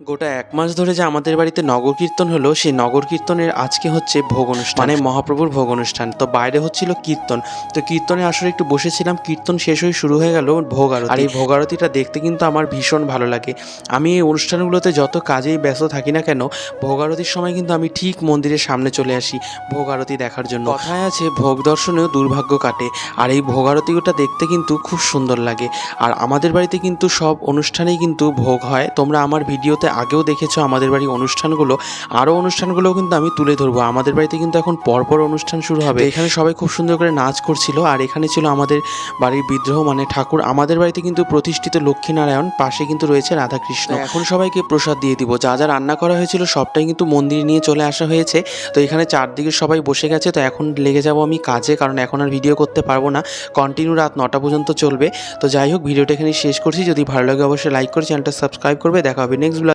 গোটা ১ মাস ধরে যে আমাদের বাড়িতে নগর কীর্তন হলো, সেই নগর কীর্তনের আজকে হচ্ছে ভোগ অনুষ্ঠান, মানে মহাপ্রভুর ভোগ অনুষ্ঠান। তো বাইরে হচ্ছিল কীর্তন। তো কীর্তনের আসরে একটু বসেছিলাম, কীর্তন শেষ হয়ে শুরু হয়ে গেল ভোগ আরতি। আর এই ভোগ আরতিটা দেখতে কিন্তু আমার ভীষণ ভালো লাগে। আমি এই অনুষ্ঠানগুলোতে যত কাজেই ব্যস্ত থাকি না কেন, ভোগ আরতির সময় কিন্তু আমি ঠিক মন্দিরের সামনে চলে আসি ভোগ আরতি দেখার জন্য। কথায় আছে ভোগ দর্শনেও দুর্ভাগ্য কাটে, আর এই ভোগ আরতিটা দেখতে কিন্তু খুব সুন্দর লাগে। আর আমাদের বাড়িতে কিন্তু সব অনুষ্ঠানেই কিন্তু ভোগ হয়। তোমরা আমার ভিডিওতে আগেও দেখেছো আমাদের বাড়ির অনুষ্ঠানগুলো, আরও অনুষ্ঠানগুলোও কিন্তু আমি তুলে ধরবো। আমাদের বাড়িতে কিন্তু এখন পরপর অনুষ্ঠান শুরু হবে। এখানে সবাই খুব সুন্দর করে নাচ করছিল, আর এখানে ছিল আমাদের বাড়ির বিগ্রহ মানে ঠাকুর। আমাদের বাড়িতে কিন্তু প্রতিষ্ঠিত লক্ষ্মীনারায়ণ, পাশে কিন্তু রয়েছে রাধাকৃষ্ণ। এখন সবাইকে প্রসাদ দিয়ে দিব। যা যা রান্না করা হয়েছিল সবটাই কিন্তু মন্দির নিয়ে চলে আসা হয়েছে। তো এখানে চারদিকে সবাই বসে গেছে। তো এখন লেগে যাব আমি কাজে, কারণ এখন আর ভিডিও করতে পারবো না। কন্টিনিউ রাত 9টা পর্যন্ত চলবে। তো যাই হোক, ভিডিওটা এখানে শেষ করছি। যদি ভালো লাগে অবশ্যই লাইক করে চ্যানেলটা সাবস্ক্রাইব করবে। দেখা হবে নেক্সট ব্লগ।